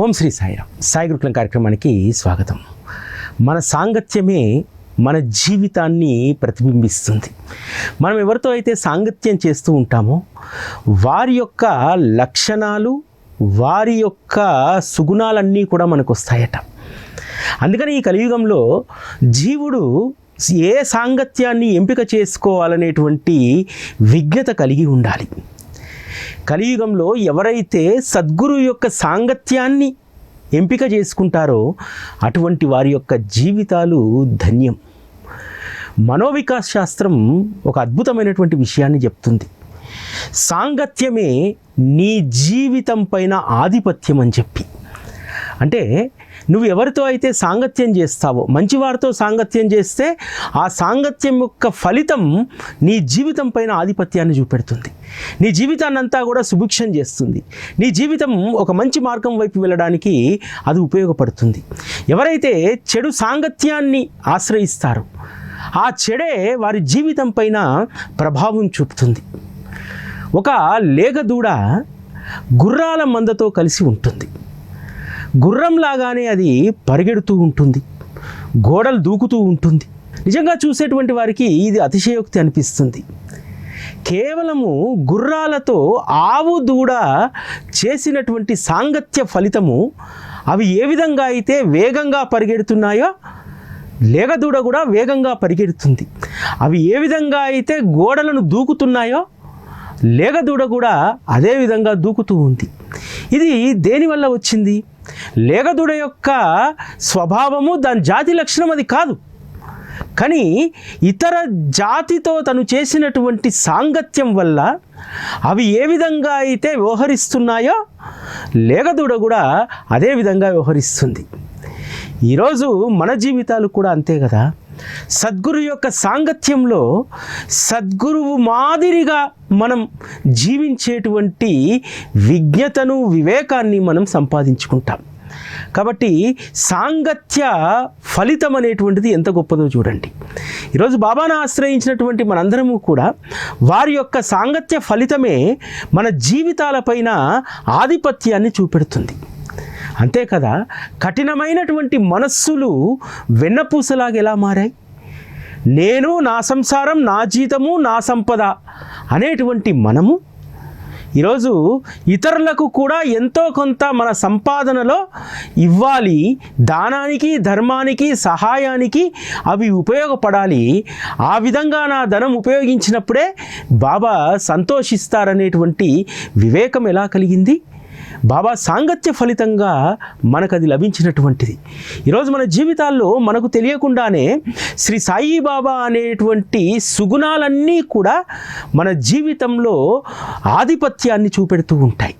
ఓం శ్రీ సాయిరామ్. సాయి గురుకులం కార్యక్రమానికి స్వాగతం. మన సాంగత్యమే మన జీవితాన్ని ప్రతిబింబిస్తుంది. మనం ఎవరితో అయితే సాంగత్యం చేస్తూ ఉంటామో వారి యొక్క లక్షణాలు, వారి యొక్క సుగుణాలన్నీ కూడా మనకు వస్తాయట. అందుకని ఈ కలియుగంలో జీవుడు ఏ సాంగత్యాన్ని ఎంపిక చేసుకోవాలనేటువంటి విజ్ఞత కలిగి ఉండాలి. కలియుగంలో ఎవరైతే సద్గురు యొక్క సాంగత్యాన్ని ఎంపిక చేసుకుంటారో అటువంటి వారి యొక్క జీవితాలు ధన్యం. మనోవికాస్ శాస్త్రం ఒక అద్భుతమైనటువంటి విషయాన్ని చెప్తుంది. సాంగత్యమే నీ జీవితం పైన ఆధిపత్యం అని చెప్పి. అంటే నువ్వు ఎవరితో అయితే సాంగత్యం చేస్తావో, మంచివారితో సాంగత్యం చేస్తే ఆ సాంగత్యం యొక్క ఫలితం నీ జీవితం పైన ఆధిపత్యాన్ని చూపెడుతుంది. నీ జీవితాన్ని అంతా కూడా సుభిక్షం చేస్తుంది. నీ జీవితం ఒక మంచి మార్గం వైపు వెళ్ళడానికి అది ఉపయోగపడుతుంది. ఎవరైతే చెడు సాంగత్యాన్ని ఆశ్రయిస్తారో ఆ చెడే వారి జీవితం పైన ప్రభావం చూపుతుంది. ఒక లేగదూడ గుర్రాల మందతో కలిసి ఉంటుంది. గుర్రంలాగానే అది పరిగెడుతూ ఉంటుంది, గోడలు దూకుతూ ఉంటుంది. నిజంగా చూసేటువంటి వారికి ఇది అతిశయోక్తి అనిపిస్తుంది. కేవలము గుర్రాలతో ఆవు దూడ చేసినటువంటి సాంగత్య ఫలితము అవి ఏ విధంగా అయితే వేగంగా పరిగెడుతున్నాయో లేగదూడ కూడా వేగంగా పరిగెడుతుంది. అవి ఏ విధంగా అయితే గోడలను దూకుతున్నాయో లేగదూడ కూడా అదే విధంగా దూకుతూ ఉంది. ఇది దేనివల్ల వచ్చింది? లేగదూడ యొక్క స్వభావము, దాని జాతి లక్షణం అది కాదు. కానీ ఇతర జాతితో తను చేసినటువంటి సాంగత్యం వల్ల అవి ఏ విధంగా అయితే వ్యవహరిస్తున్నాయో లేగదూడ కూడా అదే విధంగా వ్యవహరిస్తుంది. ఈరోజు మన జీవితాలు కూడా అంతే కదా. సద్గురు యొక్క సాంగత్యంలో సద్గురువు మాదిరిగా మనం జీవించేటువంటి విజ్ఞతను, వివేకాన్ని మనం సంపాదించుకుంటాం. కాబట్టి సాంగత్య ఫలితం అనేటువంటిది ఎంత గొప్పదో చూడండి. ఈరోజు బాబాను ఆశ్రయించినటువంటి మనందరము కూడా వారి యొక్క సాంగత్య ఫలితమే మన జీవితాలపైన ఆధిపత్యాన్ని చూపెడుతుంది. అంతే కదా, కఠినమైనటువంటి మనస్సులు వెన్నపూసలాగా ఎలా మారాయి? నేను, నా సంసారం, నా జీతము, నా సంపద అనేటువంటి మనము ఈరోజు ఇతరులకు కూడా ఎంతో కొంత మన సంపాదనలో ఇవ్వాలి. దానానికి, ధర్మానికి, సహాయానికి అవి ఉపయోగపడాలి. ఆ విధంగా నా ధనం ఉపయోగించినప్పుడే బాబా సంతోషిస్తారనేటువంటి వివేకం ఎలా కలిగింది? బాబా సాంగత్య ఫలితంగా మనకు అది లభించినటువంటిది. ఈరోజు మన జీవితాల్లో మనకు తెలియకుండానే శ్రీ సాయి బాబా అనేటువంటి సుగుణాలన్నీ కూడా మన జీవితంలో ఆధిపత్యాన్ని చూపెడుతూ ఉంటాయి.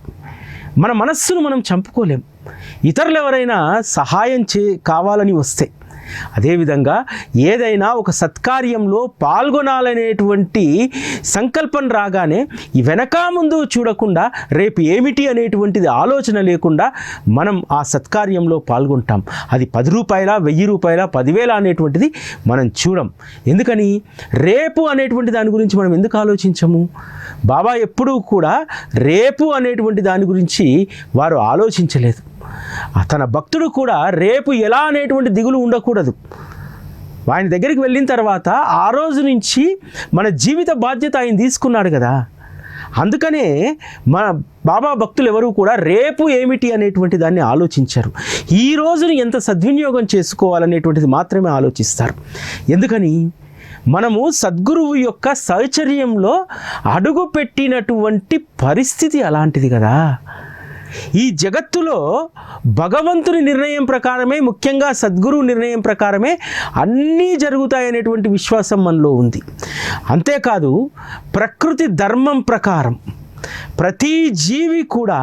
మన మనస్సును మనం చంపుకోలేం. ఇతరులు ఎవరైనా సహాయం కావాలని వస్తే, అదేవిధంగా ఏదైనా ఒక సత్కార్యంలో పాల్గొనాలనేటువంటి సంకల్పం రాగానే ఈ వెనక ముందు చూడకుండా రేపు ఏమిటి అనేటువంటిది ఆలోచన లేకుండా మనం ఆ సత్కార్యంలో పాల్గొంటాం. అది 10 రూపాయల, 1000 రూపాయల, 10,000 అనేటువంటిది మనం చూడం. ఎందుకని? రేపు అనేటువంటి దాని గురించి మనం ఎందుకు ఆలోచించము? బాబా ఎప్పుడూ కూడా రేపు అనేటువంటి దాని గురించి వారు ఆలోచించలేదు. తన భక్తుడు కూడా రేపు ఎలా అనేటువంటి దిగులు ఉండకూడదు. ఆయన దగ్గరికి వెళ్ళిన తర్వాత ఆ రోజు నుంచి మన జీవిత బాధ్యత ఆయన తీసుకున్నాడు కదా. అందుకనే మన బాబా భక్తులు ఎవరు కూడా రేపు ఏమిటి అనేటువంటి దాన్ని ఆలోచించారు. ఈ రోజుని ఎంత సద్వినియోగం చేసుకోవాలనేటువంటిది మాత్రమే ఆలోచిస్తారు. ఎందుకని? మనము సద్గురువు యొక్క సహచర్యంలో అడుగు పెట్టినటువంటి పరిస్థితి అలాంటిది కదా. ఈ జగత్తులో భగవంతుని నిర్ణయం ప్రకారమే, ముఖ్యంగా సద్గురు నిర్ణయం ప్రకారమే అన్నీ జరుగుతాయనేటువంటి విశ్వాసం మనలో ఉంది. అంతేకాదు, ప్రకృతి ధర్మం ప్రకారం ప్రతి జీవి కూడా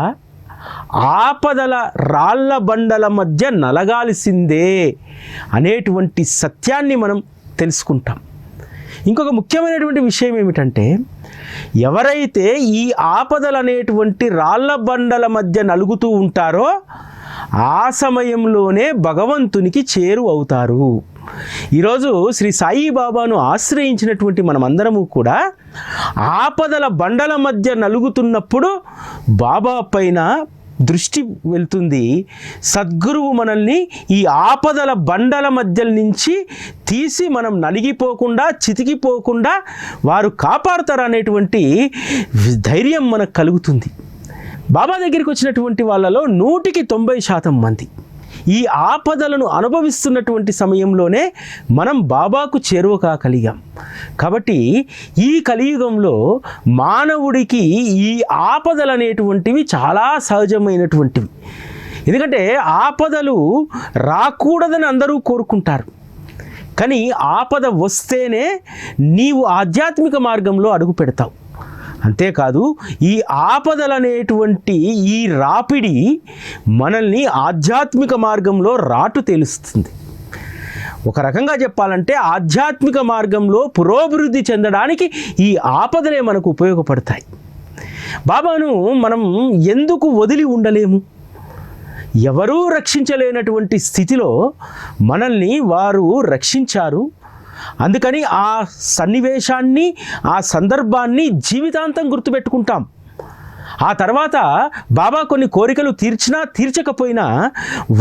ఆపదల రాళ్ళ బండల మధ్య నలగాల్సిందే అనేటువంటి సత్యాన్ని మనం తెలుసుకుంటాం. ఇంకొక ముఖ్యమైనటువంటి విషయం ఏమిటంటే, ఎవరైతే ఈ ఆపదలు అనేటువంటి రాళ్ళ బండల మధ్య నలుగుతూ ఉంటారో ఆ సమయంలోనే భగవంతునికి చేరు అవుతారు. ఈరోజు శ్రీ సాయి బాబాను ఆశ్రయించినటువంటి మనమందరము కూడా ఆపదల బండల మధ్య నలుగుతున్నప్పుడు బాబా పైన దృష్టి వెళ్తుంది. సద్గురువు మనల్ని ఈ ఆపదల బండల మధ్య నుంచి తీసి మనం నలిగిపోకుండా చితికిపోకుండా వారు కాపాడుతారు అనేటువంటి ధైర్యం మనకు కలుగుతుంది. బాబా దగ్గరికి వచ్చినటువంటి వాళ్ళలో 100% మంది ఈ ఆపదలను అనుభవిస్తున్నటువంటి సమయంలోనే మనం బాబాకు చేరువ కాగలిగాం. కాబట్టి ఈ కలియుగంలో మానవుడికి ఈ ఆపదలు అనేటువంటివి చాలా సహజమైనటువంటివి. ఎందుకంటే ఆపదలు రాకూడదని అందరూ కోరుకుంటారు. కానీ ఆపద వస్తేనే నీవు ఆధ్యాత్మిక మార్గంలో అడుగు పెడతావు. అంతేకాదు ఈ ఆపదలనేటువంటి ఈ రాపిడి మనల్ని ఆధ్యాత్మిక మార్గంలో రాటు తేలుస్తుంది. ఒక రకంగా చెప్పాలంటే ఆధ్యాత్మిక మార్గంలో పురోభివృద్ధి చెందడానికి ఈ ఆపదలే మనకు ఉపయోగపడతాయి. బాబాను మనం ఎందుకు వదిలి ఉండలేము? ఎవరూ రక్షించలేనటువంటి స్థితిలో మనల్ని వారు రక్షించారు. అందుకని ఆ సన్నివేశాన్ని ఆ సందర్భాన్ని జీవితాంతం గుర్తుపెట్టుకుంటాం. ఆ తర్వాత బాబా కొన్ని కోరికలు తీర్చినా తీర్చకపోయినా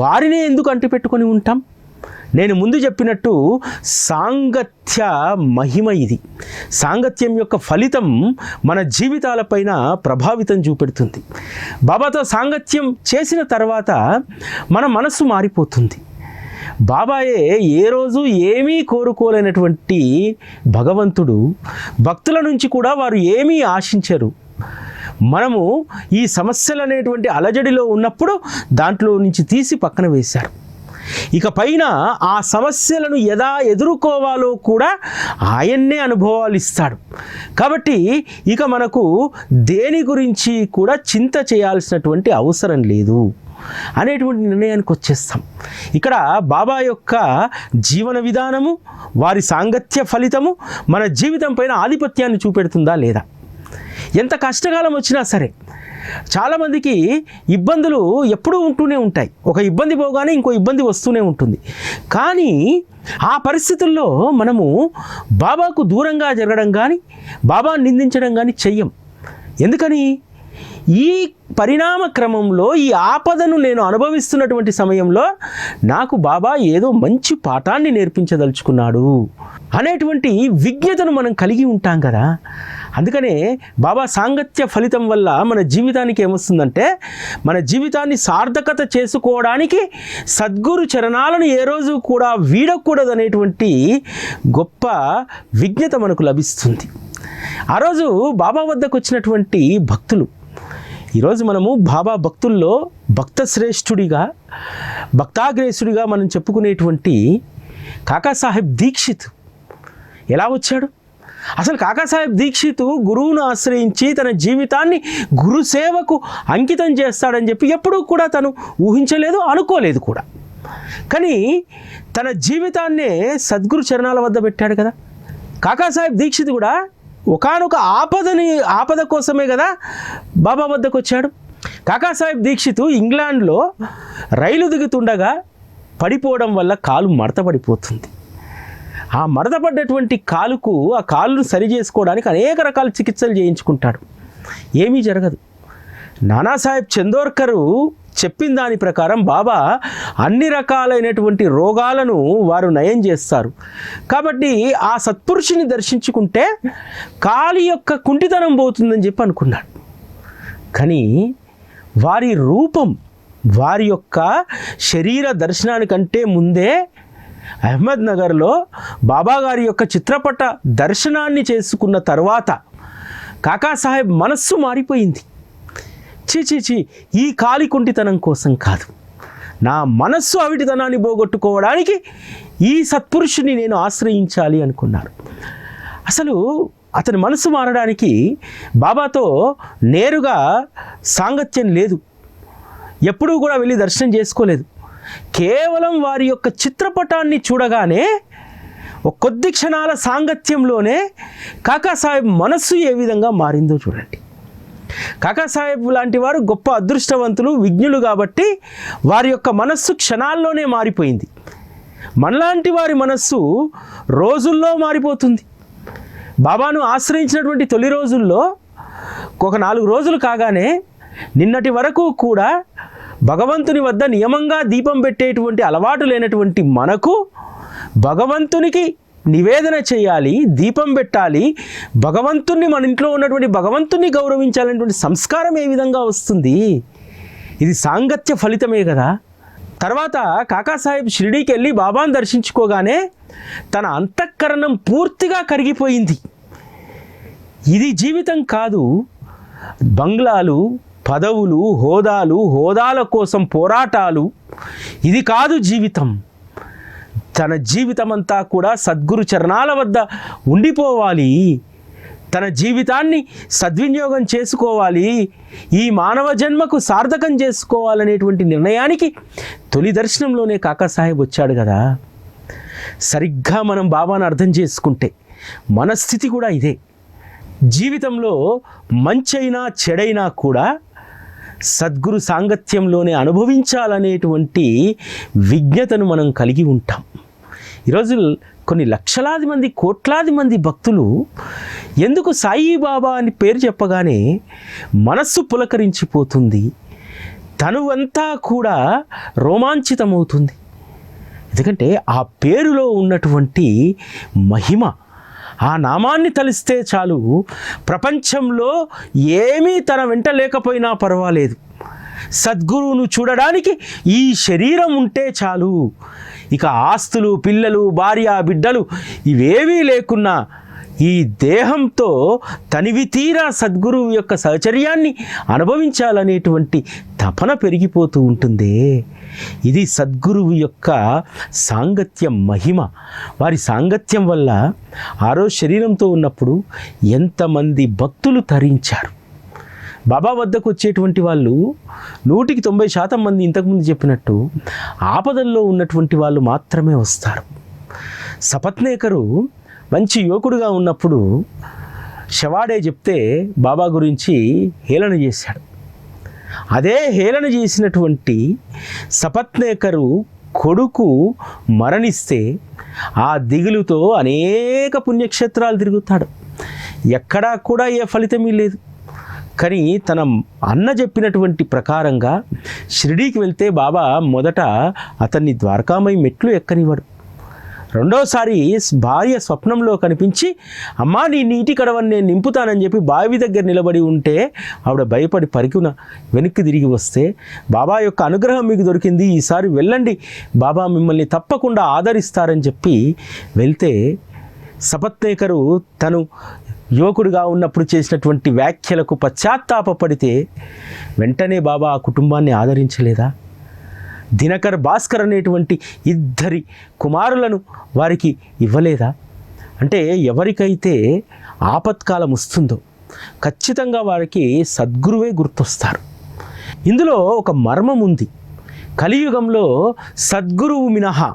వారినే ఎందుకు అంటిపెట్టుకొని ఉంటాం? నేను ముందు చెప్పినట్టు సాంగత్య మహిమ ఇది. సాంగత్యం యొక్క ఫలితం మన జీవితాలపైన ప్రభావితం చూపెడుతుంది. బాబాతో సాంగత్యం చేసిన తర్వాత మన మనస్సు మారిపోతుంది. బాబాయే ఏ రోజు ఏమీ కోరుకోలేనటువంటి భగవంతుడు భక్తుల నుంచి కూడా వారు ఏమీ ఆశించరు. మనము ఈ సమస్యలు అనేటువంటి అలజడిలో ఉన్నప్పుడు దాంట్లో నుంచి తీసి పక్కన వేశారు. ఇక పైన ఆ సమస్యలను ఎలా ఎదుర్కోవాలో కూడా ఆయన్నే అనుభవాలు ఇస్తాడు. కాబట్టి ఇక మనకు దేని గురించి కూడా చింత చేయాల్సినటువంటి అవసరం లేదు అనేటువంటి నిర్ణయానికి వచ్చేస్తాం. ఇక్కడ బాబా యొక్క జీవన విధానము, వారి సాంగత్య ఫలితము మన జీవితం పైన ఆధిపత్యాన్ని చూపెడుతుందా లేదా? ఎంత కష్టకాలం వచ్చినా సరే చాలామందికి ఇబ్బందులు ఎప్పుడూ ఉంటూనే ఉంటాయి. ఒక ఇబ్బంది పోగానే ఇంకో ఇబ్బంది వస్తూనే ఉంటుంది. కానీ ఆ పరిస్థితుల్లో మనము బాబాకు దూరంగా జరగడం కానీ బాబాను నిందించడం కానీ చెయ్యం. ఎందుకని? ఈ పరిణామ క్రమంలో ఈ ఆపదను నేను అనుభవిస్తున్నటువంటి సమయంలో నాకు బాబా ఏదో మంచి పాఠాన్ని నేర్పించదలుచుకున్నాడు అనేటువంటి విజ్ఞతను మనం కలిగి ఉంటాం కదా. అందుకనే బాబా సాంగత్య ఫలితం వల్ల మన జీవితానికి ఏమొస్తుందంటే, మన జీవితాన్ని సార్థకత చేసుకోవడానికి సద్గురు చరణాలను ఏ రోజు కూడా వీడకూడదు అనేటువంటి గొప్ప విజ్ఞత మనకు లభిస్తుంది. ఆ రోజు బాబా వద్దకు వచ్చినటువంటి భక్తులు, ఈరోజు మనము బాబా భక్తుల్లో భక్త శ్రేష్ఠుడిగా భక్తాగ్రేసుడిగా మనం చెప్పుకునేటువంటి కాకాసాహెబ్ దీక్షిత్ ఎలా వచ్చాడు? అసలు కాకాసాహెబ్ దీక్షిత్ గురువును ఆశ్రయించి తన జీవితాన్ని గురుసేవకు అంకితం చేస్తాడని చెప్పి ఎప్పుడూ కూడా తను ఊహించలేదు, అనుకోలేదు కూడా. కానీ తన జీవితాన్నే సద్గురు చరణాల వద్ద పెట్టాడు కదా. కాకాసాహెబ్ దీక్షిత్ కూడా ఒకానొక ఆపద కోసమే కదా బాబా వద్దకు వచ్చాడు. కాకాసాహెబ్ దీక్షిత్ ఇంగ్లాండ్లో రైలు దిగుతుండగా పడిపోవడం వల్ల కాలు మడతపడిపోతుంది. ఆ మడతపడ్డటువంటి కాలుకు ఆ కాలును సరి చేసుకోవడానికి అనేక రకాల చికిత్సలు చేయించుకుంటాడు. ఏమీ జరగదు. నానాసాహెబ్ చందోర్కరు చెప్పిన దాని ప్రకారం బాబా అన్ని రకాలైనటువంటి రోగాలను వారు నయం చేస్తారు. కాబట్టి ఆ సత్పురుషుని దర్శించుకుంటే కాలి యొక్క కుంటితనం పోతుందని చెప్పి అనుకున్నాడు. కానీ వారి రూపం, వారి యొక్క శరీర దర్శనానికంటే ముందే అహ్మద్ నగర్లో బాబా గారి యొక్క చిత్రపట దర్శనాన్ని చేసుకున్న తర్వాత కాకాసాహెబ్ మనస్సు మారిపోయింది. చీ ఈ కాలి కుంటితనం కోసం కాదు, నా మనస్సు అవిటితనాన్ని పోగొట్టుకోవడానికి ఈ సత్పురుషుని నేను ఆశ్రయించాలి అనుకున్నారు. అసలు అతని మనసు మారడానికి బాబాతో నేరుగా సాంగత్యం లేదు, ఎప్పుడూ కూడా వెళ్ళి దర్శనం చేసుకోలేదు. కేవలం వారి యొక్క చిత్రపటాన్ని చూడగానే ఒక కొద్ది క్షణాల సాంగత్యంలోనే కాకాసాహెబ్ మనస్సు ఏ విధంగా మారిందో చూడండి. కాకాసాహెబ్ లాంటి వారు గొప్ప అదృష్టవంతులు, విజ్ఞులు కాబట్టి వారి యొక్క మనస్సు క్షణాల్లోనే మారిపోయింది. మనలాంటి వారి మనస్సు రోజుల్లో మారిపోతుంది. బాబాను ఆశ్రయించినటువంటి తొలి రోజుల్లో ఒక 4 రోజులు కాగానే నిన్నటి వరకు కూడా భగవంతుని వద్ద నియమంగా దీపం పెట్టేటువంటి అలవాటు లేనటువంటి మనకు భగవంతునికి నివేదన చేయాలి, దీపం పెట్టాలి, భగవంతుణ్ణి మన ఇంట్లో ఉన్నటువంటి భగవంతుణ్ణి గౌరవించాలనేటువంటి సంస్కారం ఏ విధంగా వస్తుంది? ఇది సాంగత్య ఫలితమే కదా. తర్వాత కాకాసాహెబ్ షిరిడీకి వెళ్ళి బాబాను దర్శించుకోగానే తన అంతఃకరణం పూర్తిగా కరిగిపోయింది. ఇది జీవితం కాదు. బంగ్లాలు, పదవులు, హోదాల కోసం పోరాటాలు, ఇది కాదు జీవితం. తన జీవితమంతా కూడా సద్గురు చరణాల వద్ద ఉండిపోవాలి, తన జీవితాన్ని సద్వినియోగం చేసుకోవాలి, ఈ మానవ జన్మకు సార్థకం చేసుకోవాలనేటువంటి నిర్ణయానికి తొలి దర్శనంలోనే కాకాసాహెబ్ వచ్చాడు కదా. సరిగ్గా మనం బాబాను అర్థం చేసుకుంటే మన స్థితి కూడా ఇదే. జీవితంలో మంచైనా చెడైనా కూడా సద్గురు సాంగత్యంలోనే అనుభవించాలనేటువంటి విజ్ఞతను మనం కలిగి ఉంటాం. ఈరోజు కొన్ని లక్షలాది మంది, కోట్లాది మంది భక్తులు ఎందుకు సాయిబాబా అని పేరు చెప్పగానే మనస్సు పులకరించిపోతుంది, తనువంతా కూడా రోమాంచితమవుతుంది. ఎందుకంటే ఆ పేరులో ఉన్నటువంటి మహిమ, ఆ నామాన్ని తలిస్తే చాలు, ప్రపంచంలో ఏమీ తన వెంట లేకపోయినా పర్వాలేదు, సద్గురువును చూడడానికి ఈ శరీరం ఉంటే చాలు, ఇక ఆస్తులు, పిల్లలు, భార్య, బిడ్డలు ఇవేవీ లేకున్నా ఈ దేహంతో తనివి తీరా సద్గురువు యొక్క సహచర్యాన్ని అనుభవించాలనేటువంటి తపన పెరిగిపోతూ ఉంటుందే. ఇది సద్గురువు యొక్క సాంగత్యం మహిమ. వారి సాంగత్యం వల్ల ఆ రోజు శరీరంతో ఉన్నప్పుడు ఎంతమంది భక్తులు తరించారు. బాబా వద్దకు వచ్చేటువంటి వాళ్ళు 100% మంది ఇంతకుముందు చెప్పినట్టు ఆపదల్లో ఉన్నటువంటి వాళ్ళు మాత్రమే వస్తారు. సపత్నేకరు మంచి యువకుడుగా ఉన్నప్పుడు షవాడే చెప్తే బాబా గురించి హేళన చేశాడు. అదే హేళన చేసినటువంటి సపత్నేకరు కొడుకు మరణిస్తే ఆ దిగులుతో అనేక పుణ్యక్షేత్రాలు తిరుగుతాడు, ఎక్కడా కూడా ఏ ఫలితమీ లేదు. కానీ తన అన్న చెప్పినటువంటి ప్రకారంగా షిరిడీకి వెళ్తే బాబా మొదట అతన్ని ద్వారకామయి మెట్లు ఎక్కనివ్వడు. రెండోసారి భార్య స్వప్నంలో కనిపించి, అమ్మా నీ నీటి కడవని నేను నింపుతానని చెప్పి బావి దగ్గర నిలబడి ఉంటే ఆవిడ భయపడి పరికున వెనక్కి తిరిగి వస్తే, బాబా యొక్క అనుగ్రహం మీకు దొరికింది, ఈసారి వెళ్ళండి, బాబా మిమ్మల్ని తప్పకుండా ఆదరిస్తారని చెప్పి వెళ్తే, సపత్నేకరు తను యువకుడిగా ఉన్నప్పుడు చేసినటువంటి వ్యాఖ్యలకు పశ్చాత్తాపడితే వెంటనే బాబా ఆ కుటుంబాన్ని ఆదరించలేదా? దినకర్, భాస్కర్ అనేటువంటి 2 కుమారులను వారికి ఇవ్వలేదా? అంటే ఎవరికైతే ఆపత్కాలం వస్తుందో ఖచ్చితంగా వారికి సద్గురువే గుర్తొస్తారు. ఇందులో ఒక మర్మం ఉంది. కలియుగంలో సద్గురువు మినహా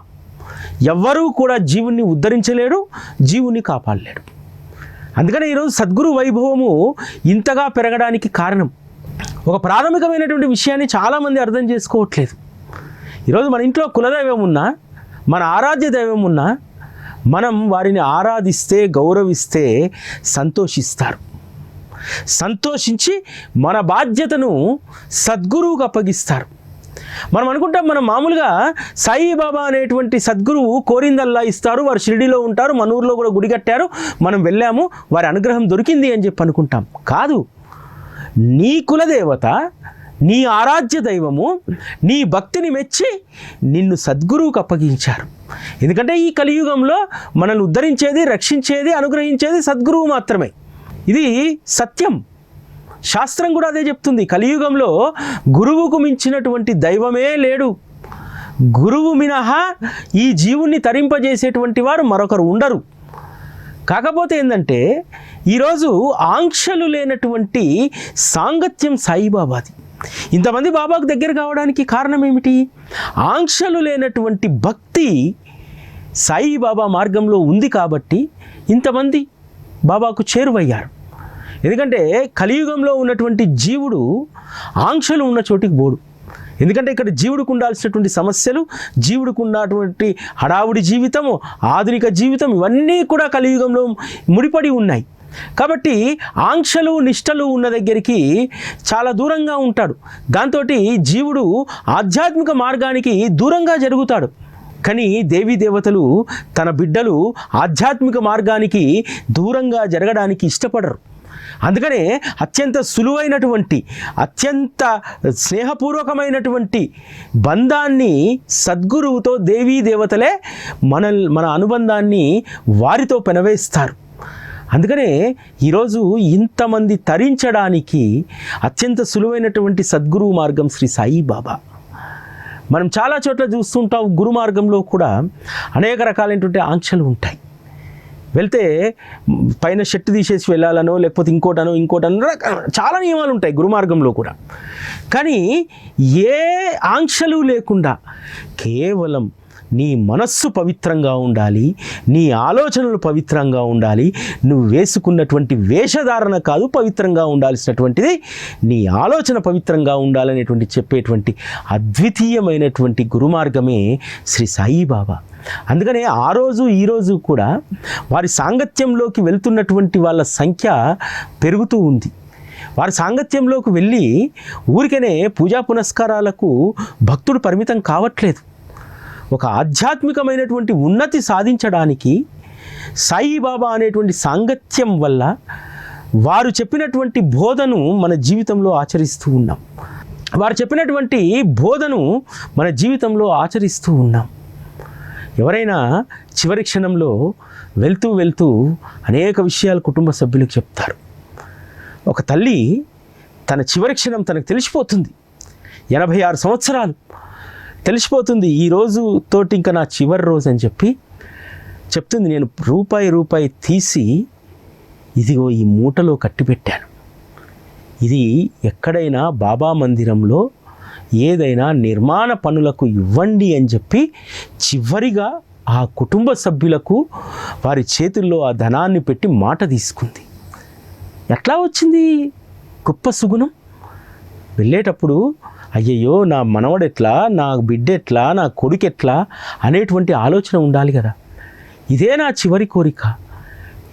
ఎవ్వరూ కూడా జీవుణ్ణి ఉద్ధరించలేడు, జీవుని కాపాడలేడు. అందుకని ఈరోజు సద్గురు వైభవము ఇంతగా పెరగడానికి కారణం ఒక ప్రాథమికమైనటువంటి విషయాన్ని చాలామంది అర్థం చేసుకోవట్లేదు. ఈరోజు మన ఇంట్లో కులదైవం ఉన్నా, మన ఆరాధ్య దైవం ఉన్నా, మనం వారిని ఆరాధిస్తే, గౌరవిస్తే సంతోషిస్తారు. సంతోషించి మన బాధ్యతను సద్గురువుకు అప్పగిస్తారు. మనం అనుకుంటాం, మనం మామూలుగా సాయిబాబా అనేటువంటి సద్గురువు కోరిందల్లా ఇస్తారు, వారు షిరిడీలో ఉంటారు, మన ఊరిలో కూడా గుడి కట్టారు, మనం వెళ్ళాము, వారి అనుగ్రహం దొరికింది అని చెప్పి అనుకుంటాం. కాదు, నీ కులదేవత, నీ ఆరాధ్య దైవము నీ భక్తిని మెచ్చి నిన్ను సద్గురువుకు అప్పగించారు. ఎందుకంటే ఈ కలియుగంలో మనల్ని ఉద్ధరించేది, రక్షించేది, అనుగ్రహించేది సద్గురువు మాత్రమే. ఇది సత్యం. శాస్త్రం కూడా అదే చెప్తుంది. కలియుగంలో గురువుకు మించినటువంటి దైవమే లేడు. గురువు మినహా ఈ జీవుణ్ణి తరింపజేసేటువంటి వారు మరొకరు ఉండరు. కాకపోతే ఏంటంటే ఈరోజు ఆంక్షలు లేనటువంటి సాంగత్యం సాయిబాబాది. ఇంతమంది బాబాకు దగ్గర కావడానికి కారణం ఏమిటి? ఆంక్షలు లేనటువంటి భక్తి సాయిబాబా మార్గంలో ఉంది కాబట్టి ఇంతమంది బాబాకు చేరువయ్యారు. ఎందుకంటే కలియుగంలో ఉన్నటువంటి జీవుడు ఆంక్షలు ఉన్న చోటికి పోడు. ఎందుకంటే ఇక్కడ జీవుడికి ఉండాల్సినటువంటి సమస్యలు, జీవుడికి ఉన్నటువంటి హడావుడి జీవితము, ఆధునిక జీవితం, ఇవన్నీ కూడా కలియుగంలో ముడిపడి ఉన్నాయి. కాబట్టి ఆంక్షలు నిష్టలు ఉన్న దగ్గరికి చాలా దూరంగా ఉంటాడు. దాంతో జీవుడు ఆధ్యాత్మిక మార్గానికి దూరంగా జరుగుతాడు. కానీ దేవీ దేవతలు తన బిడ్డలు ఆధ్యాత్మిక మార్గానికి దూరంగా జరగడానికి ఇష్టపడరు. అందుకనే అత్యంత సులువైనటువంటి, అత్యంత స్నేహపూర్వకమైనటువంటి బంధాన్ని సద్గురువుతో దేవీ దేవతలే మన అనుబంధాన్ని వారితో పెనవేస్తారు. అందుకనే ఈరోజు ఇంతమంది తరించడానికి అత్యంత సులువైనటువంటి సద్గురువు మార్గం శ్రీ సాయిబాబా. మనం చాలా చోట్ల చూస్తుంటాం, గురు మార్గంలో కూడా అనేక రకాలైనటువంటి ఆంక్షలు ఉంటాయి. వెళ్తే పైన షర్ట్ తీసేసి వెళ్ళాలనో, లేకపోతే ఇంకోటనో చాలా నియమాలు ఉంటాయి గురు మార్గంలో కూడా. కానీ ఏ ఆంక్షలు లేకుండా కేవలం నీ మనస్సు పవిత్రంగా ఉండాలి, నీ ఆలోచనలు పవిత్రంగా ఉండాలి, నువ్వు వేసుకున్నటువంటి వేషధారణ కాదు పవిత్రంగా ఉండాల్సినటువంటిది, నీ ఆలోచన పవిత్రంగా ఉండాలనేటువంటి చెప్పేటువంటి అద్వితీయమైనటువంటి గురుమార్గమే శ్రీ సాయిబాబా. అందుకనే ఆ రోజు ఈరోజు కూడా వారి సాంగత్యంలోకి వెళ్తున్నటువంటి వాళ్ళ సంఖ్య పెరుగుతూ ఉంది. వారి సాంగత్యంలోకి వెళ్ళి ఊరికనే పూజా పునస్కారాలకు భక్తుడు పరిమితం కావట్లేదు. ఒక ఆధ్యాత్మికమైనటువంటి ఉన్నతి సాధించడానికి సాయిబాబా అనేటువంటి సాంగత్యం వల్ల వారు చెప్పినటువంటి బోధను మన జీవితంలో ఆచరిస్తూ ఉన్నాం. వారు చెప్పినటువంటి బోధను మన జీవితంలో ఆచరిస్తూ ఉన్నాం. ఎవరైనా చివరి క్షణంలో వెళ్తూ అనేక విషయాలు కుటుంబ సభ్యులకు చెప్తారు. ఒక తల్లి తన చివరి క్షణం తనకు తెలిసిపోతుంది. 86 సంవత్సరాలు తెలిసిపోతుంది, ఈ రోజు తోటి ఇంకా నా చివరి రోజు అని చెప్పి చెప్తుంది. నేను రూపాయి తీసి ఇదిగో ఈ మూటలో కట్టిపెట్టాను. ఇది ఎక్కడైనా బాబా మందిరంలో ఏదైనా నిర్మాణ పనులకు ఇవ్వండి అని చెప్పి చివరిగా ఆ కుటుంబ సభ్యులకు వారి చేతుల్లో ఆ ధనాన్ని పెట్టి మాట తీసుకుంది. ఎట్లా వచ్చింది గొప్ప సుగుణం? వెళ్ళేటప్పుడు అయ్యయ్యో నా మనవడెట్లా, నా బిడ్డెట్లా, నా కొడుకెట్లా అనేటువంటి ఆలోచన ఉండాలి కదా. ఇదే నా చివరి కోరిక,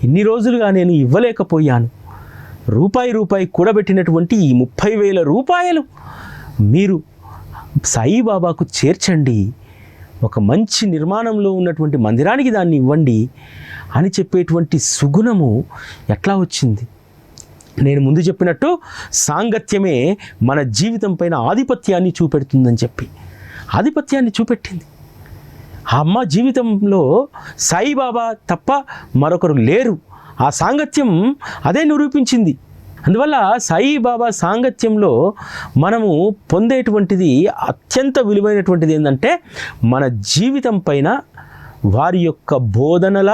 ఇన్ని రోజులుగా నేను ఇవ్వలేకపోయాను. రూపాయి కూడబెట్టినటువంటి ఈ 30,000 రూపాయలు మీరు సాయిబాబాకు చేర్చండి, ఒక మంచి నిర్మాణంలో ఉన్నటువంటి మందిరానికి దాన్ని ఇవ్వండి అని చెప్పేటువంటి సుగుణము ఎట్లా వచ్చింది? నేను ముందు చెప్పినట్టు సాంగత్యమే మన జీవితం పైన ఆధిపత్యాన్ని చూపెడుతుందని చెప్పి ఆధిపత్యాన్ని చూపెట్టింది. ఆ అమ్మ జీవితంలో సాయిబాబా తప్ప మరొకరు లేరు. ఆ సాంగత్యం అదే నిరూపించింది. అందువల్ల సాయిబాబా సాంగత్యంలో మనము పొందేటువంటిది అత్యంత విలువైనటువంటిది ఏంటంటే మన జీవితం పైన వారి యొక్క బోధనల,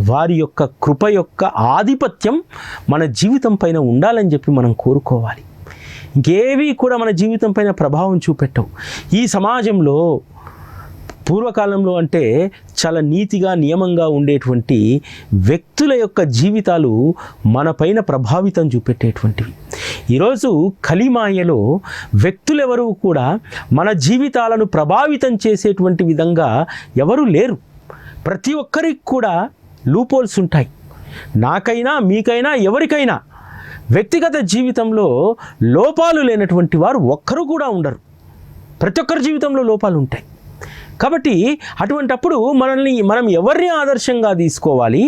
వారి యొక్క కృప యొక్క ఆధిపత్యం మన జీవితం పైన ఉండాలని చెప్పి మనం కోరుకోవాలి. ఇంకేవి కూడా మన జీవితం పైన ప్రభావం చూపెట్టవు. ఈ సమాజంలో పూర్వకాలంలో అంటే చాలా నీతిగా నియమంగా ఉండేటువంటి వ్యక్తుల యొక్క జీవితాలు మన పైన ప్రభావితం చూపెట్టేటువంటివి. ఈరోజు కలిమాయలో వ్యక్తులెవరూ కూడా మన జీవితాలను ప్రభావితం చేసేటువంటి విధంగా ఎవరూ లేరు. ప్రతి ఒక్కరికి కూడా లూపోల్స్ ఉంటాయి. నాకైనా మీకైనా ఎవరికైనా వ్యక్తిగత జీవితంలో లోపాలు లేనటువంటి వారు ఒక్కరు కూడా ఉండరు. ప్రతి ఒక్కరి జీవితంలో లోపాలు ఉంటాయి. కాబట్టి అటువంటప్పుడు మనం ఎవరిని ఆదర్శంగా తీసుకోవాలి?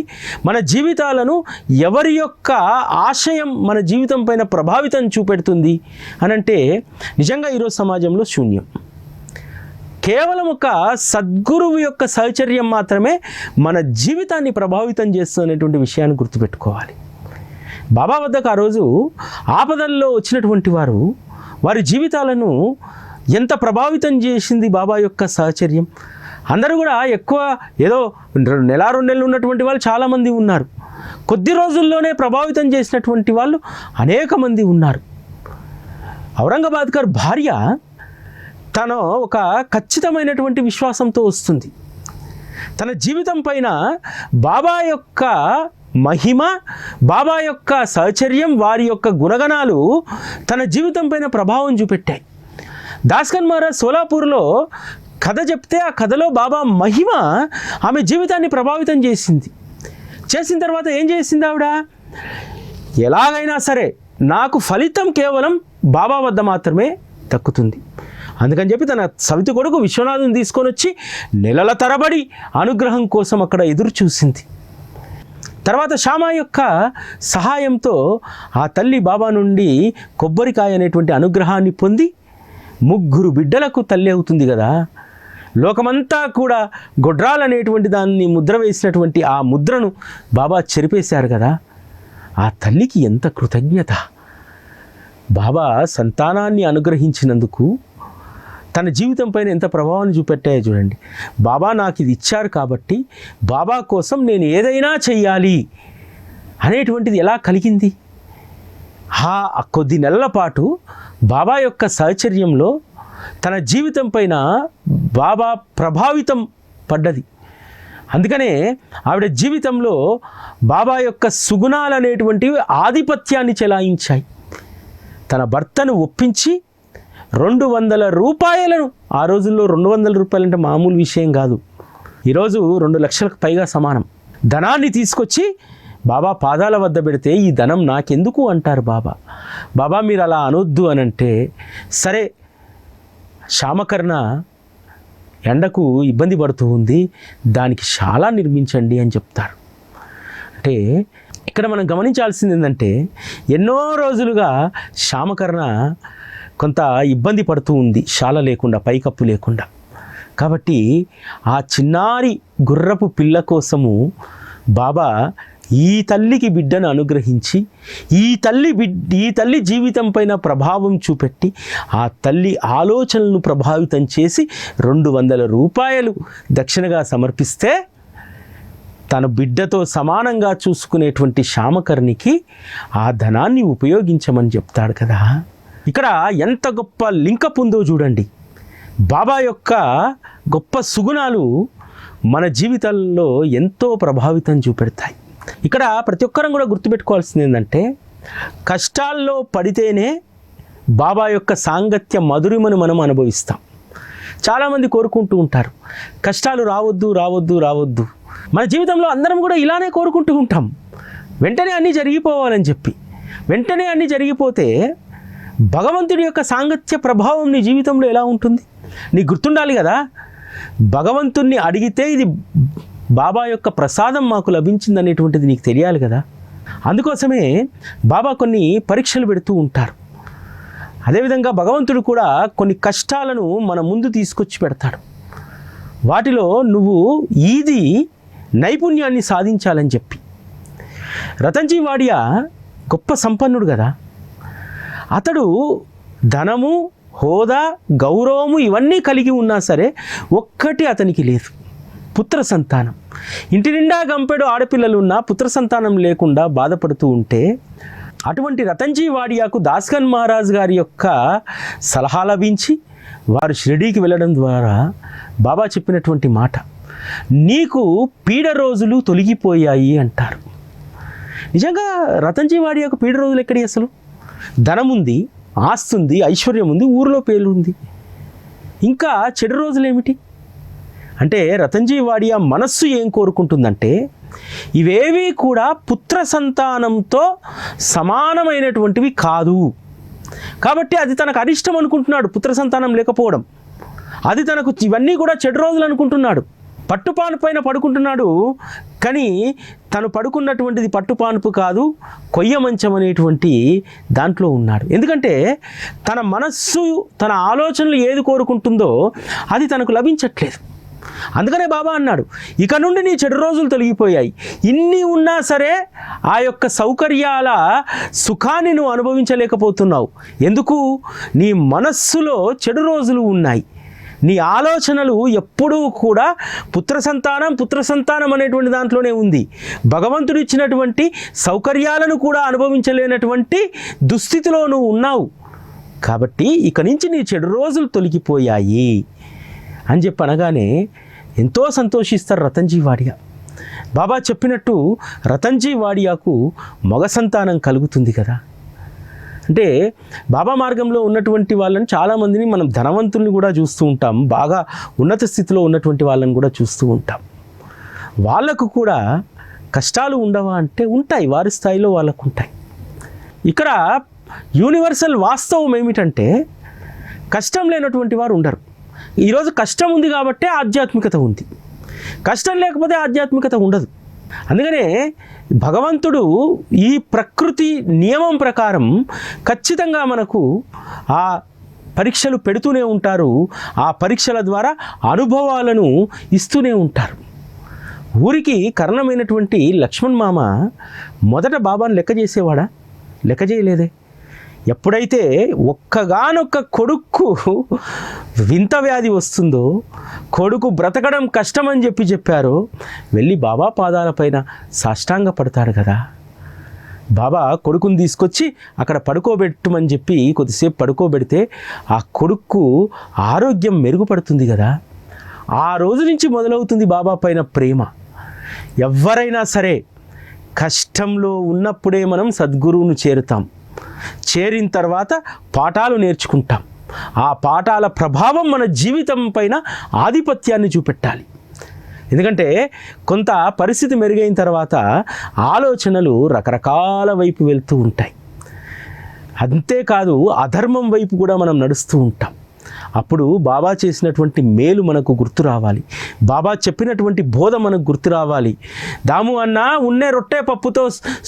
మన జీవితాలను ఎవరి యొక్క ఆశయం మన జీవితం పైన ప్రభావితం చూపెడుతుంది అనంటే నిజంగా ఈరోజు సమాజంలో శూన్యం. కేవలం ఒక సద్గురువు యొక్క సహచర్యం మాత్రమే మన జీవితాన్ని ప్రభావితం చేస్తున్నటువంటి విషయాన్ని గుర్తుపెట్టుకోవాలి. బాబా వద్దకు ఆ రోజు ఆపదల్లో వచ్చినటువంటి వారి జీవితాలను ఎంత ప్రభావితం చేసింది బాబా యొక్క సహచర్యం. అందరూ కూడా ఎక్కువ ఏదో నెల 2 నెలలు ఉన్నటువంటి వాళ్ళు చాలామంది ఉన్నారు. కొద్ది రోజుల్లోనే ప్రభావితం చేసినటువంటి వాళ్ళు అనేక మంది ఉన్నారు. ఔరంగాబాద్ గారి భార్య తను ఒక ఖచ్చితమైనటువంటి విశ్వాసంతో వస్తుంది. తన జీవితం పైన బాబా యొక్క మహిమ, బాబా యొక్క సహచర్యం, వారి యొక్క గుణగణాలు తన జీవితం పైన ప్రభావం చూపెట్టాయి. దాస్గన్ మహారాజ్ సోలాపూర్లో కథ చెప్తే ఆ కథలో బాబా మహిమ ఆమె జీవితాన్ని ప్రభావితం చేసింది. చేసిన తర్వాత ఏం చేసింది ఆవిడ? ఎలాగైనా సరే నాకు ఫలితం కేవలం బాబా వద్ద మాత్రమే దక్కుతుంది. అందుకని చెప్పి తన సవితి కొడుకు విశ్వనాథుని తీసుకొని వచ్చి నెలల తరబడి అనుగ్రహం కోసం అక్కడ ఎదురు చూసింది. తర్వాత శ్యామ యొక్క సహాయంతో ఆ తల్లి బాబా నుండి కొబ్బరికాయ అనేటువంటి అనుగ్రహాన్ని పొంది 3 బిడ్డలకు తల్లి అవుతుంది కదా. లోకమంతా కూడా గొడ్రాలనేటువంటి దాన్ని ముద్ర వేసినటువంటి ఆ ముద్రను బాబా చెరిపేశారు కదా. ఆ తల్లికి ఎంత కృతజ్ఞత. బాబా సంతానాన్ని అనుగ్రహించినందుకు తన జీవితం పైన ఎంత ప్రభావాన్ని చూపెట్టాయో చూడండి. బాబా నాకు ఇది ఇచ్చారు కాబట్టి బాబా కోసం నేను ఏదైనా చెయ్యాలి అనేటువంటిది ఎలా కలిగింది. కొద్ది నెలల పాటు బాబా యొక్క సహచర్యంలో తన జీవితం పైన బాబా ప్రభావితం పడ్డది. అందుకనే ఆవిడ జీవితంలో బాబా యొక్క సుగుణాలు అనేటువంటివి ఆధిపత్యాన్ని చెలాయించాయి. తన భర్తను ఒప్పించి 200 రూపాయలను, ఆ రోజుల్లో 200 రూపాయలు అంటే మామూలు విషయం కాదు, ఈరోజు 2 లక్షలకు పైగా సమానం, ధనాన్ని తీసుకొచ్చి బాబా పాదాల వద్ద పెడితే ఈ ధనం నాకెందుకు అంటారు బాబా. బాబా మీరు అలా అనొద్దు అనంటే సరే శ్యామకర్ణ ఎండకు ఇబ్బంది పడుతూ ఉంది, దానికి శాల నిర్మించండి అని చెప్తారు. అంటే ఇక్కడ మనం గమనించాల్సింది ఏంటంటే ఎన్నో రోజులుగా శ్యామకర్ణ కొంత ఇబ్బంది పడుతూ ఉంది, శాల లేకుండా, పైకప్పు లేకుండా. కాబట్టి ఆ చిన్నారి గుర్రపు పిల్ల కోసము బాబా ఈ తల్లికి బిడ్డను అనుగ్రహించి ఈ తల్లి జీవితం పైన ప్రభావం చూపెట్టి ఆ తల్లి ఆలోచనలను ప్రభావితం చేసి 200 రూపాయలు దక్షిణగా సమర్పిస్తే తన బిడ్డతో సమానంగా చూసుకునేటువంటి శ్యామకర్ణికి ఆ ధనాన్ని ఉపయోగించమని చెప్తాడు కదా. ఇక్కడ ఎంత గొప్ప లింకప్ ఉందో చూడండి. బాబా యొక్క గొప్ప సుగుణాలు మన జీవితాల్లో ఎంతో ప్రభావితం చూపెడతాయి. ఇక్కడ ప్రతి ఒక్కరం కూడా గుర్తుపెట్టుకోవాల్సింది ఏంటంటే కష్టాల్లో పడితేనే బాబా యొక్క సాంగత్య మధురిమను మనం అనుభవిస్తాం. చాలామంది కోరుకుంటూ ఉంటారు కష్టాలు రావద్దు రావద్దు రావద్దు. మన జీవితంలో అందరం కూడా ఇలానే కోరుకుంటూ ఉంటాం, వెంటనే అన్నీ జరిగిపోవాలని చెప్పి. వెంటనే అన్నీ జరిగిపోతే భగవంతుడి యొక్క సాంగత్య ప్రభావం నీ జీవితంలో ఎలా ఉంటుంది నీకు గుర్తుండాలి కదా. భగవంతుణ్ణి అడిగితే ఇది బాబా యొక్క ప్రసాదం మాకు లభించింది అనేటువంటిది నీకు తెలియాలి కదా. అందుకోసమే బాబా కొన్ని పరీక్షలు పెడుతూ ఉంటారు. అదేవిధంగా భగవంతుడు కూడా కొన్ని కష్టాలను మన ముందు తీసుకొచ్చి పెడతాడు. వాటిలో నువ్వు ఈది నైపుణ్యాన్ని సాధించాలని చెప్పి. రతన్జీ వాడియా గొప్ప సంపన్నుడు కదా. అతడు ధనము, హోదా, గౌరవము ఇవన్నీ కలిగి ఉన్నా సరే ఒక్కటి అతనికి లేదు, పుత్ర సంతానం. ఇంటి నిండా గంపెడు ఆడపిల్లలు ఉన్నా పుత్ర సంతానం లేకుండా బాధపడుతూ ఉంటే అటువంటి రతన్జీ వాడియాకు దాస్గన్ మహారాజ్ గారి యొక్క సలహా లభించి వారు షిరిడీకి వెళ్ళడం ద్వారా బాబా చెప్పినటువంటి మాట, నీకు పీడ రోజులు తొలగిపోయాయి అంటారు. నిజంగా రతన్జీ వాడియాకు పీడ రోజులు ఎక్కడి? అసలు ధనం ఉంది, ఆస్తి ఉంది, ఐశ్వర్యం ఉంది, ఊరిలో పేరు ఉంది, ఇంకా చెడు రోజులు ఏమిటి అంటే రతన్జీ వాడియా మనస్సు ఏం కోరుకుంటుందంటే ఇవేవి కూడా పుత్ర సంతానంతో సమానమైనటువంటివి కాదు. కాబట్టి అది తనకు అరిష్టం అనుకుంటున్నాడు, పుత్ర సంతానం లేకపోవడం. అది తనకు ఇవన్నీ కూడా చెడు రోజులు అనుకుంటున్నాడు. పట్టుపాను పైన పడుకుంటున్నాడు, కానీ తను పడుకున్నటువంటిది పట్టుపానుపు కాదు, కొయ్య మంచం అనేటువంటి దాంట్లో ఉన్నాడు. ఎందుకంటే తన మనస్సు, తన ఆలోచనలు ఏది కోరుకుంటుందో అది తనకు లభించట్లేదు. అందుకనే బాబా అన్నాడు, ఇక నుండి నీ చెడు రోజులు తొలగిపోయాయి. ఇన్ని ఉన్నా సరే ఆ యొక్క సౌకర్యాల సుఖాన్ని నువ్వు అనుభవించలేకపోతున్నావు. ఎందుకు? నీ మనస్సులో చెడు రోజులు ఉన్నాయి. నీ ఆలోచనలు ఎప్పుడూ కూడా పుత్ర సంతానం అనేటువంటి దాంట్లోనే ఉంది. భగవంతుడు ఇచ్చినటువంటి సౌకర్యాలను కూడా అనుభవించలేనటువంటి దుస్థితిలో నువ్వు ఉన్నావు. కాబట్టి ఇక నుంచి నీ చెడు రోజులు తొలగిపోయాయి అని చెప్పి అనగానే ఎంతో సంతోషిస్తారు రతన్జీ వాడియా. బాబా చెప్పినట్టు రతన్జీ వాడియాకు మగ సంతానం కలుగుతుంది కదా. అంటే బాబా మార్గంలో ఉన్నటువంటి వాళ్ళని చాలామందిని మనం ధనవంతుల్ని కూడా చూస్తూ ఉంటాం, బాగా ఉన్నత స్థితిలో ఉన్నటువంటి వాళ్ళని కూడా చూస్తూ ఉంటాం. వాళ్లకు కూడా కష్టాలు ఉండవా అంటే ఉంటాయి, వారి స్థాయిలో వాళ్ళకు ఉంటాయి. ఇక్కడ యూనివర్సల్ వాస్తవం ఏమిటంటే కష్టం లేనటువంటి వారు ఉండరు. ఈరోజు కష్టం ఉంది కాబట్టే ఆధ్యాత్మికత ఉంది, కష్టం లేకపోతే ఆధ్యాత్మికత ఉండదు. అందుకనే భగవంతుడు ఈ ప్రకృతి నియమం ప్రకారం ఖచ్చితంగా మనకు ఆ పరీక్షలు పెడుతూనే ఉంటారు, ఆ పరీక్షల ద్వారా అనుభవాలను ఇస్తూనే ఉంటారు. ఊరికి కారణమైనటువంటి లక్ష్మణ్ మామ మొదట బాబాను లెక్క చేసేవాడా? లెక్క చేయలేదే. ఎప్పుడైతే ఒక్కగానొక్క కొడుకు వింత వ్యాధి వస్తుందో, కొడుకు బ్రతకడం కష్టమని చెప్పారో, వెళ్ళి బాబా పాదాలపైన సాష్టాంగ పడతాడు కదా. బాబా కొడుకుని తీసుకొచ్చి అక్కడ పడుకోబెట్టమని చెప్పి కొద్దిసేపు పడుకోబెడితే ఆ కొడుకు ఆరోగ్యం మెరుగుపడుతుంది కదా. ఆ రోజు నుంచి మొదలవుతుంది బాబా పైన ప్రేమ. ఎవరైనా సరే కష్టంలో ఉన్నప్పుడే మనం సద్గురువును చేరుతాం. చేరిన తర్వాత పాఠాలు నేర్చుకుంటాం. ఆ పాఠాల ప్రభావం మన జీవితం పైన ఆధిపత్యాన్ని చూపెట్టాలి. ఎందుకంటే కొంత పరిస్థితి మెరుగైన తర్వాత ఆలోచనలు రకరకాల వైపు వెళ్తూ ఉంటాయి. అంతేకాదు అధర్మం వైపు కూడా మనం నడుస్తూ ఉంటాం. అప్పుడు బాబా చేసినటువంటి మేలు మనకు గుర్తు రావాలి, బాబా చెప్పినటువంటి బోధ మనకు గుర్తు రావాలి. దాము అన్న ఉన్నే రొట్టె పప్పుతో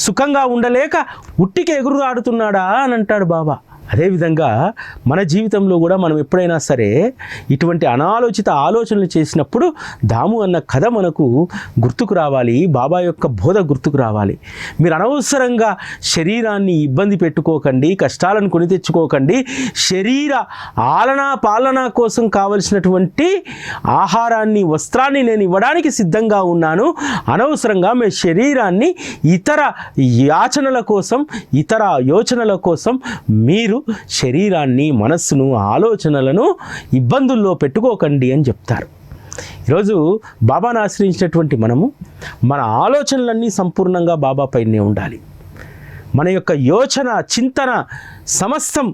సుఖంగా ఉండలేక ఉట్టికి ఎగురు ఆడుతున్నాడా అని అంటాడు బాబా. అదేవిధంగా మన జీవితంలో కూడా మనం ఎప్పుడైనా సరే ఇటువంటి అనాలోచిత ఆలోచనలు చేసినప్పుడు దాము అన్న కథ మనకు గుర్తుకు రావాలి, బాబా యొక్క బోధ గుర్తుకు రావాలి. మీరు అనవసరంగా శరీరాన్ని ఇబ్బంది పెట్టుకోకండి, కష్టాలను కొని తెచ్చుకోకండి. శరీర ఆలనా పాలన కోసం కావలసినటువంటి ఆహారాన్ని, వస్త్రాన్ని నేను ఇవ్వడానికి సిద్ధంగా ఉన్నాను. అనవసరంగా మీ శరీరాన్ని ఇతర యాచనల కోసం, ఇతర యోచనల కోసం మీరు శరీరాన్ని, మనస్సును, ఆలోచనలను ఇబ్బందుల్లో పెట్టుకోకండి అని చెప్తారు. ఈరోజు బాబాను ఆశ్రయించినటువంటి మనము మన ఆలోచనలన్నీ సంపూర్ణంగా బాబా పైనే ఉండాలి. మన యొక్క యోచన, చింతన సమస్తం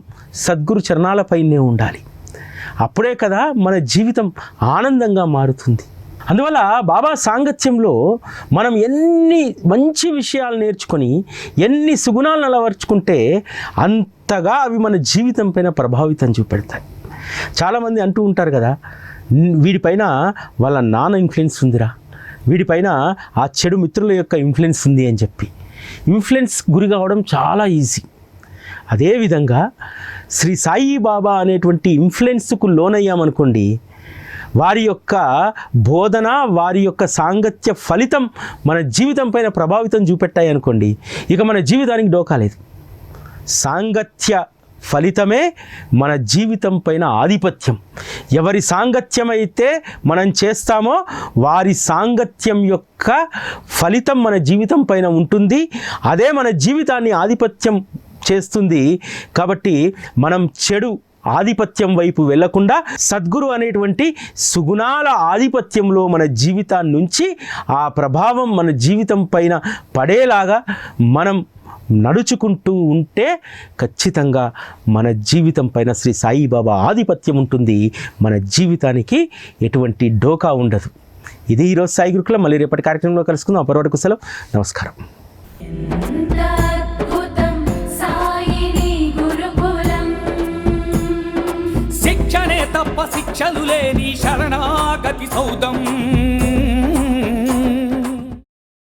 సద్గురు చరణాలపైనే ఉండాలి. అప్పుడే కదా మన జీవితం ఆనందంగా మారుతుంది. అందువల్ల బాబా సాంగత్యంలో మనం ఎన్ని మంచి విషయాలు నేర్చుకొని, ఎన్ని సుగుణాలను అలవర్చుకుంటే అంతగా అవి మన జీవితం పైన ప్రభావితం చూపెడతాయి. చాలామంది అంటూ ఉంటారు కదా, వీడిపైన వాళ్ళ నాన్న ఇన్ఫ్లుయెన్స్ ఉందిరా, వీడిపైన ఆ చెడు మిత్రుల యొక్క ఇన్ఫ్లుయెన్స్ ఉంది అని చెప్పి. ఇన్ఫ్లుయెన్స్ గురి కావడం చాలా ఈజీ. అదేవిధంగా శ్రీ సాయి బాబా అనేటువంటి ఇన్ఫ్లుయెన్స్కు లోనయ్యామనుకోండి, వారి యొక్క బోధన, వారి యొక్క సాంగత్య ఫలితం మన జీవితం పైన ప్రభావితం చూపెట్టాయి అనుకోండి, ఇక మన జీవితానికి డోకాలేదు. సాంగత్య ఫలితమే మన జీవితం పైన ఆధిపత్యం. ఎవరి సాంగత్యం అయితే మనం చేస్తామో వారి సాంగత్యం యొక్క ఫలితం మన జీవితం పైన ఉంటుంది. అదే మన జీవితాన్ని ఆధిపత్యం చేస్తుంది. కాబట్టి మనం చెడు ఆధిపత్యం వైపు వెళ్లకుండా సద్గురు అనేటువంటి సుగుణాల ఆధిపత్యంలో మన జీవితాన్ని నుంచి ఆ ప్రభావం మన జీవితం పైన పడేలాగా మనం నడుచుకుంటూ ఉంటే ఖచ్చితంగా మన జీవితం పైన శ్రీ సాయిబాబా ఆధిపత్యం ఉంటుంది. మన జీవితానికి ఎటువంటి డోకా ఉండదు. ఇది ఈరోజు సాయి గురుకులం. మళ్ళీ రేపటి కార్యక్రమంలో కలుసుకుందాం. అప్పటి వరకు సెలవు. నమస్కారం. శిక్షణే తప్ప శిక్షలు లేని శరణాగతి సౌదం.